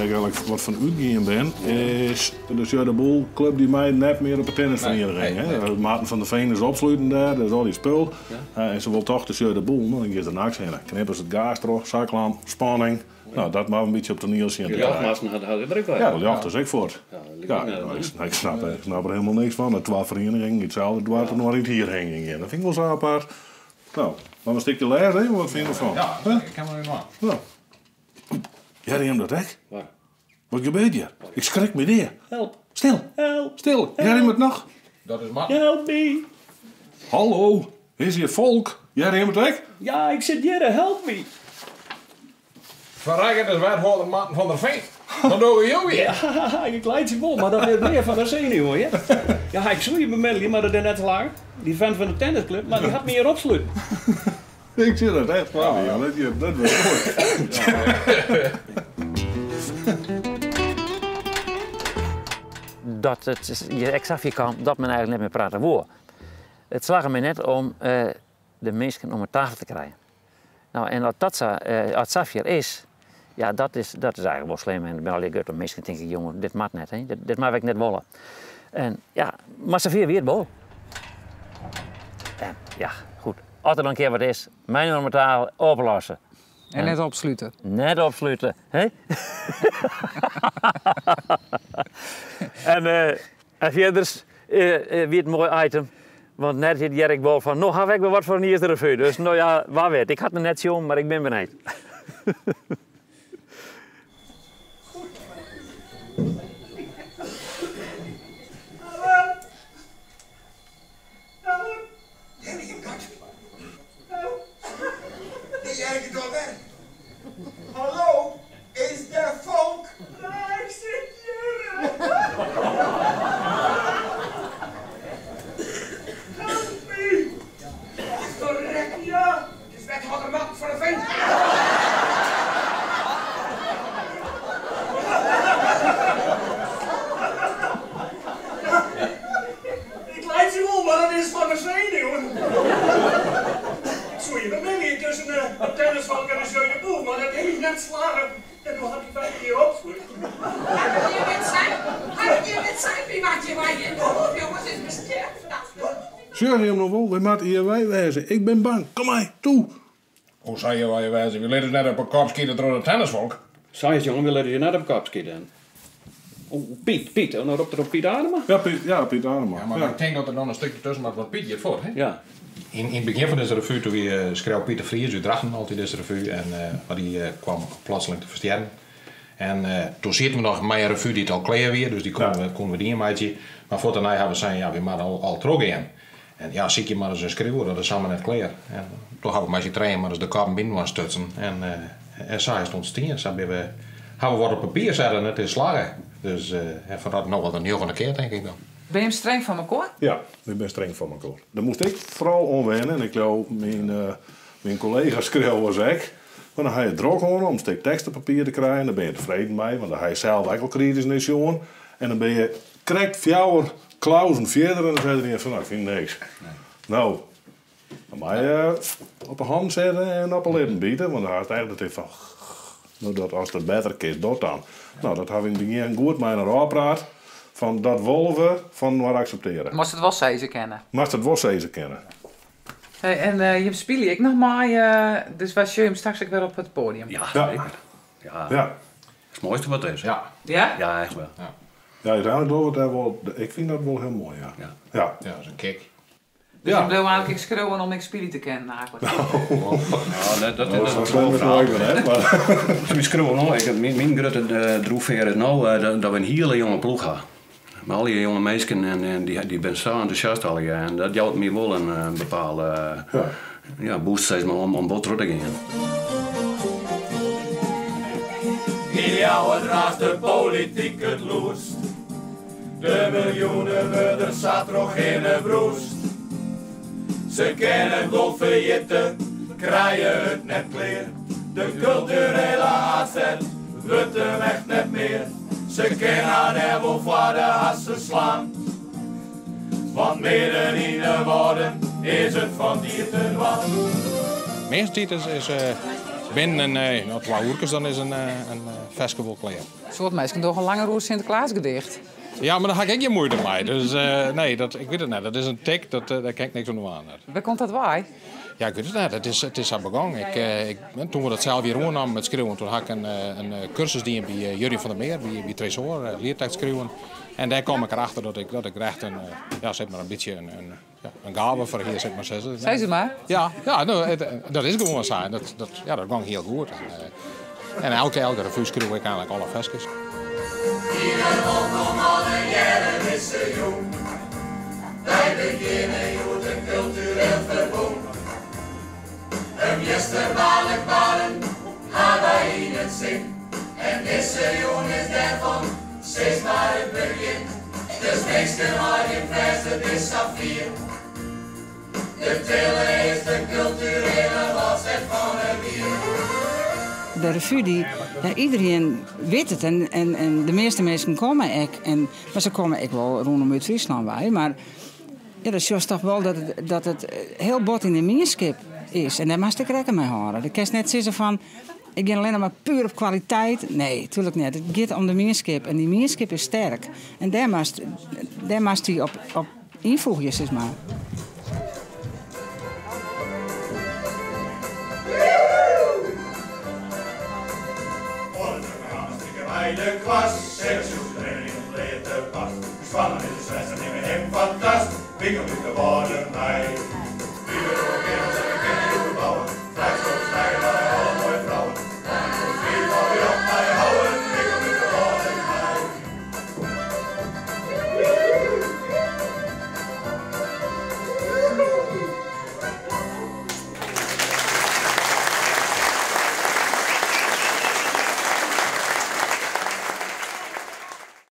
ik eigenlijk wat van uitgegaan ben, is dus ja, de boel club die mij net meer op de tennisvereniging. Maarten van der Veen is opsluiten daar, dat is al die spul. Ja. En ze wil toch dus ja, de boel, nou, dan gaat ze naakt heen. Knippen ze het gas terug, zaklamp, spanning. Nou, dat mag een beetje op de toneel zien. De jachtmaatsen hadden er ook wel. Ja, de jacht is ik voor. Ik snap er helemaal niks van. De 12 verenigingen, hetzelfde, dwars er nog niet hier heen. Dat vind ik wel zo apart. Nou, dan een stukje lezen, hè? Wat vind je ervan? Ja, ik kan maar even aan. Nou. Jij neemt dat echt? Waar? Wat gebeurt hier? Ik schrik me neer. Help. Stil. Help. Stil. Jij neemt het nog? Dat is Martin. Help me. Hallo. Is hier volk? Jij neemt het echt? Ja, ik zit hier. Help me. Verrijken is wethouder Martin van der Veen. Dan doen we jou weer. Ja, ik leid ze vol, maar dat is meer van de zenuw hoor. Ja, ja ik zoei me Melly, maar dat is net lang. Die vent van de tennisclub, maar die had me hier opsluiten. Ik zie dat echt van je. Dat was mooi. Dat het je exafje kan, dat men eigenlijk net meer praten woord. Het slag me net om de mensen om een tafel te krijgen. Nou, en als Xavier is, ja, dat is eigenlijk wel slim. En bij alle de mensen denken, jongen, dit mag net, hè? Dit mag ik net willen. En ja, maar ze weer het bol. En ja, goed. Als er dan een keer wat is, mijn normale oplossen. En net opsluiten. Net opsluiten, hè? en verder weer het mooi item. Want net had Jerk wel van, nou heb ik wel wat voor een eerste revue. Dus nou ja, waar weet. Ik had het net zien, maar ik ben benieuwd. Hallo, is der volk? Ja, ik zit hier. Help me. Verrek, ja. Het is wethouder Martin van der Veen. Ik leid ze wel, maar dat is van de zenuwen. Zo je bent niet tussen een tennisvalk en een zeune boel, maar dat heeft net slagen. En toen had ik 5 keer opsluit. Had je met zijn primaatje waar je jongens is beschermd. Zeg je hem nog wel, we moeten hier wij wezen. Ik ben bang. Kom maar, toe. Hoe zei je waar je wijzen? We leren net op een kop skieten door de tennisvolk. Zei het jongen, we laten je net op kop schieten. Oh, Piet, nou roept er op Piet Adema? Ja, Piet Adema. Ja, maar ik denk dat er dan een stukje tussen mag wat Piet je voor, hè? Ja. In het begin van deze revue, toen schreeuwde Pieter Vries uit Drachten altijd deze revue. En die kwam plotseling te versterken. En toen zitten we nog met een revue die het al klaar weer, dus die konden we die een beetje. Maar voor daarna hebben we gezegd, ja, we moeten al terug in. En ja, zie je maar eens een schreeuwen, dat is samen net klaar. En toen hebben we met je trainen, maar eens de kap binnen gaan stutsen. En zo stond stien. Zo hebben we wat op papier zetten en het is slagen. Dus van dat nog wel een heel van de keer, denk ik dan. Ben je hem streng van elkaar? Ja, ik ben streng van elkaar. Daar moest ik vooral onwennen. En ik geloof, mijn collega's schreeuwen als ik. Maar dan ga je druk om een stuk tekst op papier te krijgen. Dan ben je tevreden mee, want dan ga je zelf ook al kritisch naar jongen. En dan ben je correct 4 klauzen verder en dan zeg je van, nou, ik vind niks. Nee. Nou, dan moet je op een hand zetten en op een lippen bieden. Want dan gaat het eigenlijk van, nou, dat als het beter is, dat dan. Nou, dat heb ik in het begin goed met een raadpraat. Van dat wolven van maar accepteren. Moest het wel ze kennen? Moest het wel ze kennen. Hey, en je speel ik nog maar, dus was je hem straks ook weer op het podium? Ja, zeker. Ja. Dat is het mooiste wat er is. Ja. Ja? Ja, echt wel. Ja, uiteindelijk doen we het wel. Ik vind dat wel heel mooi, ja. Ja, dat is een kick. Dus je bleef eigenlijk schreeuwen om ik spelen te kennen eigenlijk. Ja, dat is wel mooi, maar we schreeuwen nog. Mijn grote droefveer is nou dat we een hele jonge ploeg hebben. Maar al die jonge meisjes en die ben zo enthousiast al jaar. En dat jouwt me wel een bepaalde boost steeds maar om bot terug te gaan. In jouw draagt de politiek het loest. De miljoenen worden zat nog in de broest. Ze kennen wel verjitten, krijgen het net kleer. De culturele aanzet wordt hem echt net meer. Ze kennen er wel voor de hassen slaan. Want midden in de woorden is het van dier te dwan. Meestal is binnen en 2 uur dan is een festival klaar. Soort mensen toch een lange roer Sinterklaas gedicht. Ja, maar daar ga ik geen moeite mee. Dus nee, ik weet het niet. Dat is een tik, daar kan ik niks aan doen. Waar komt dat bij? Ja, ik weet het niet. Het is aan begonnen. Toen we dat zelf weer opnamen met schreeuwen, toen had ik een cursus die bij Jurjen van der Meer, bij Tresor, leertijd schreeuwen. En daar kwam ik erachter dat ik echt een beetje een gave voor hier, zeg maar. Zeg ze maar. Ja, nou, dat is gewoon zo. Dat ging heel goed. En elke revue schreeuw ik eigenlijk alle versjes. Ieder rondom alle jaren is ze jong. Wij beginnen goed een cultureel verbond. Een meesterbaarlijk waren, gaan wij in het zin. En deze jong is daarvan, steeds maar het begin. Dus meesten maar in prijs, het is saffier. De tille is de culturele wasset van het bier. De revue, iedereen weet het en de meeste mensen komen ook. Maar ze komen ook wel rondom uit Friesland bij. Maar ja, dat is juist toch wel dat het heel bot in de manskip is. En daar moet ik rekening mee houden. Dan kan je net zeggen van, ik ga alleen maar puur op kwaliteit. Nee, natuurlijk niet. Het gaat om de manskip. En die manskip is sterk. En daar moet hij op invoegen, zeg maar. De kwas, zelfs iedereen leert de pas. Spannend is de stress en nemen hem van tas. Winkel met de woorden mij.